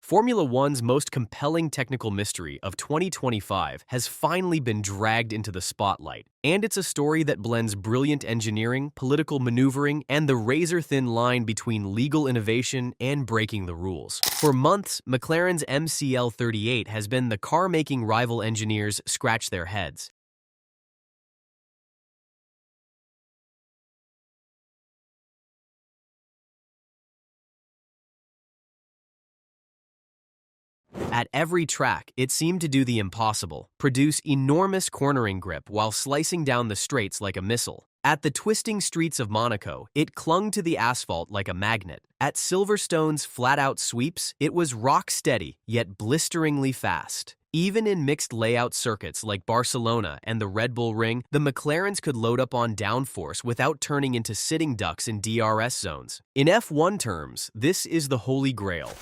Formula One's most compelling technical mystery of 2025 has finally been dragged into the spotlight, and it's a story that blends brilliant engineering, political maneuvering, and the razor-thin line between legal innovation and breaking the rules. For months, McLaren's MCL38 has been the car making rival engineers scratch their heads. At every track, it seemed to do the impossible, produce enormous cornering grip while slicing down the straights like a missile. At the twisting streets of Monaco, it clung to the asphalt like a magnet. At Silverstone's flat-out sweeps, it was rock-steady, yet blisteringly fast. Even in mixed layout circuits like Barcelona and the Red Bull Ring, the McLarens could load up on downforce without turning into sitting ducks in DRS zones. In F1 terms, this is the holy grail.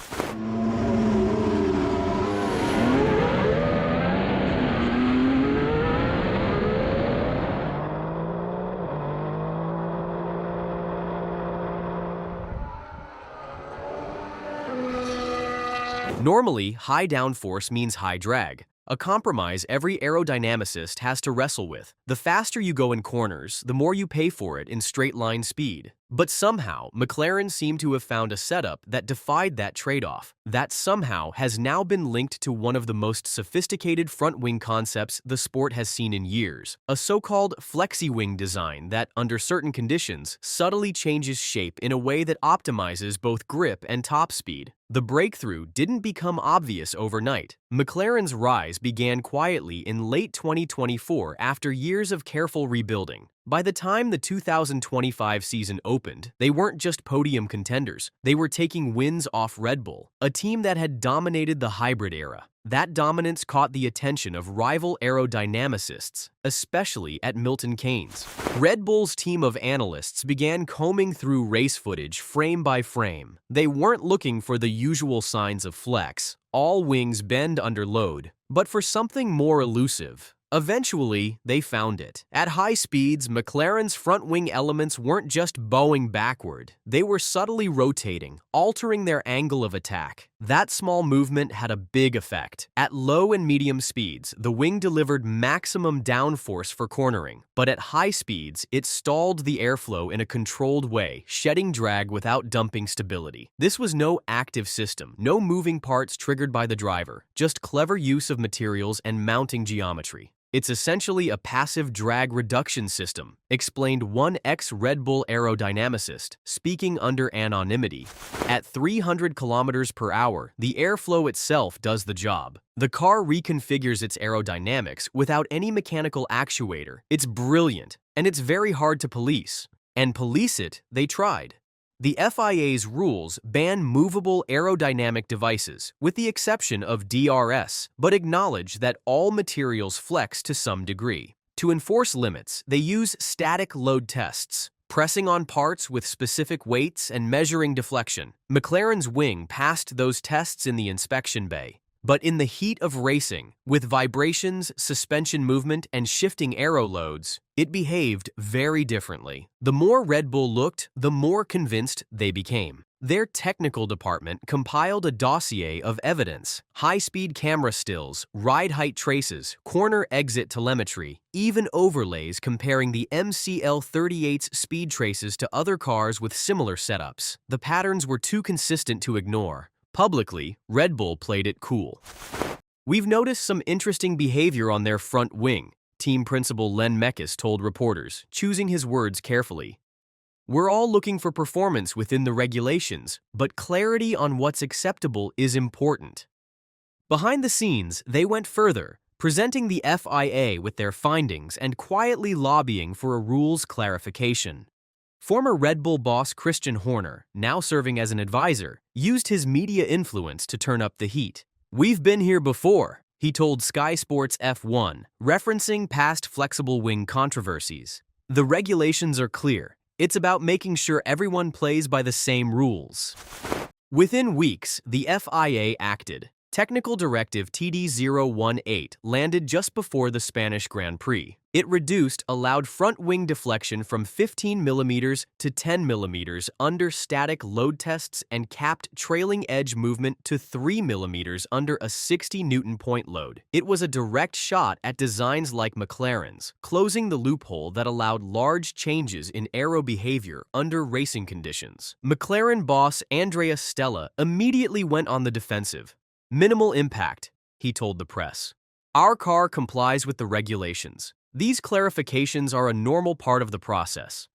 Normally, high downforce means high drag, a compromise every aerodynamicist has to wrestle with. The faster you go in corners, the more you pay for it in straight-line speed. But somehow, McLaren seemed to have found a setup that defied that trade-off. That somehow has now been linked to one of the most sophisticated front-wing concepts the sport has seen in years, a so-called Flexi-Wing design that, under certain conditions, subtly changes shape in a way that optimizes both grip and top speed. The breakthrough didn't become obvious overnight. McLaren's rise began quietly in late 2024 after years of careful rebuilding. By the time the 2025 season opened, they weren't just podium contenders. They were taking wins off Red Bull, a team that had dominated the hybrid era. That dominance caught the attention of rival aerodynamicists, especially at Milton Keynes. Red Bull's team of analysts began combing through race footage frame by frame. They weren't looking for the usual signs of flex, all wings bend under load, but for something more elusive. Eventually, they found it. At high speeds, McLaren's front wing elements weren't just bowing backward. They were subtly rotating, altering their angle of attack. That small movement had a big effect. At low and medium speeds, the wing delivered maximum downforce for cornering, but at high speeds, it stalled the airflow in a controlled way, shedding drag without dumping stability. This was no active system, no moving parts triggered by the driver, just clever use of materials and mounting geometry. It's essentially a passive drag reduction system, explained one ex-Red Bull aerodynamicist, speaking under anonymity. At 300 kilometers per hour, the airflow itself does the job. The car reconfigures its aerodynamics without any mechanical actuator. It's brilliant, and it's very hard to police. And police it, they tried. The FIA's rules ban movable aerodynamic devices, with the exception of DRS, but acknowledge that all materials flex to some degree. To enforce limits, they use static load tests, pressing on parts with specific weights and measuring deflection. McLaren's wing passed those tests in the inspection bay. But in the heat of racing, with vibrations, suspension movement, and shifting aero loads, it behaved very differently. The more Red Bull looked, the more convinced they became. Their technical department compiled a dossier of evidence: high-speed camera stills, ride height traces, corner exit telemetry, even overlays comparing the MCL38's speed traces to other cars with similar setups. The patterns were too consistent to ignore. Publicly, Red Bull played it cool. "We've noticed some interesting behavior on their front wing," team principal Len Meckes told reporters, choosing his words carefully. "We're all looking for performance within the regulations, but clarity on what's acceptable is important." Behind the scenes, they went further, presenting the FIA with their findings and quietly lobbying for a rules clarification. Former Red Bull boss Christian Horner, now serving as an advisor, used his media influence to turn up the heat. "We've been here before," he told Sky Sports F1, referencing past flexible wing controversies. "The regulations are clear. It's about making sure everyone plays by the same rules." Within weeks, the FIA acted. Technical Directive TD018 landed just before the Spanish Grand Prix. It reduced allowed front wing deflection from 15 mm to 10 mm under static load tests and capped trailing edge movement to 3 mm under a 60 Newton point load. It was a direct shot at designs like McLaren's, closing the loophole that allowed large changes in aero behavior under racing conditions. McLaren boss Andrea Stella immediately went on the defensive. "Minimal impact," he told the press. "Our car complies with the regulations. These clarifications are a normal part of the process."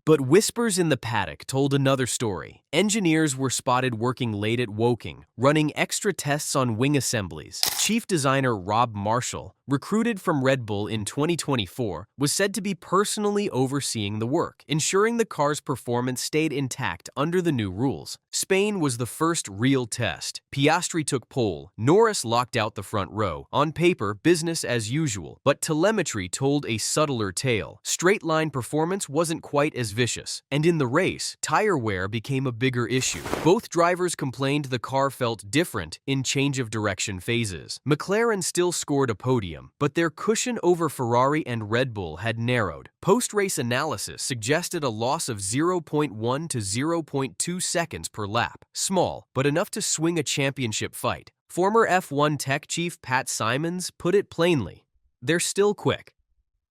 But whispers in the paddock told another story. Engineers were spotted working late at Woking, running extra tests on wing assemblies. Chief designer Rob Marshall, recruited from Red Bull in 2024, was said to be personally overseeing the work, ensuring the car's performance stayed intact under the new rules. Spain was the first real test. Piastri took pole, Norris locked out the front row. On paper, business as usual, but telemetry told a subtler tale. Straight-line performance wasn't quite as vicious, and in the race, tire wear became a bigger issue. Both drivers complained the car felt different in change of direction phases. McLaren still scored a podium, but their cushion over Ferrari and Red Bull had narrowed. Post-race analysis suggested a loss of 0.1 to 0.2 seconds per lap. Small, but enough to swing a championship fight. Former F1 tech chief Pat Simons put it plainly: "They're still quick."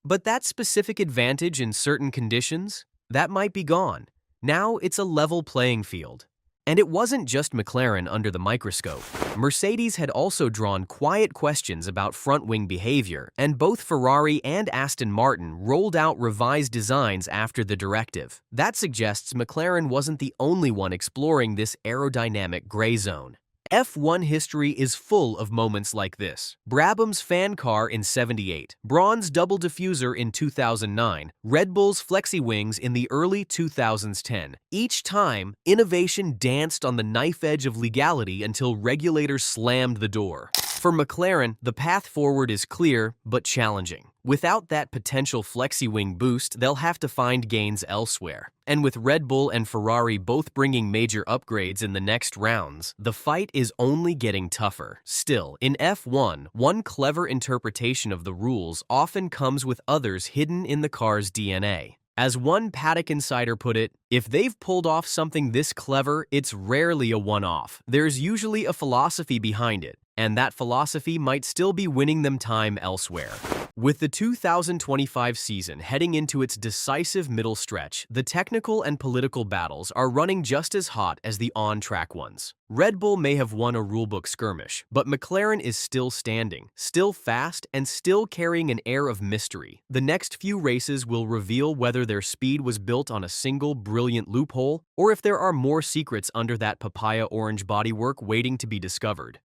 But that specific advantage in certain conditions, that might be gone. Now it's a level playing field. And it wasn't just McLaren under the microscope. Mercedes had also drawn quiet questions about front-wing behavior, and both Ferrari and Aston Martin rolled out revised designs after the directive. That suggests McLaren wasn't the only one exploring this aerodynamic gray zone. F1 history is full of moments like this. Brabham's fan car in '78, Braun's double diffuser in 2009, Red Bull's Flexi-Wings in the early 2010. Each time, innovation danced on the knife edge of legality until regulators slammed the door. For McLaren, the path forward is clear but challenging. Without that potential Flexi-Wing boost, they'll have to find gains elsewhere. And with Red Bull and Ferrari both bringing major upgrades in the next rounds, the fight is only getting tougher. Still, in F1, one clever interpretation of the rules often comes with others hidden in the car's DNA. As one paddock insider put it, "If they've pulled off something this clever, it's rarely a one-off. There's usually a philosophy behind it, and that philosophy might still be winning them time elsewhere." With the 2025 season heading into its decisive middle stretch, the technical and political battles are running just as hot as the on-track ones. Red Bull may have won a rulebook skirmish, but McLaren is still standing, still fast, and still carrying an air of mystery. The next few races will reveal whether their speed was built on a single brilliant loophole, or if there are more secrets under that papaya orange bodywork waiting to be discovered.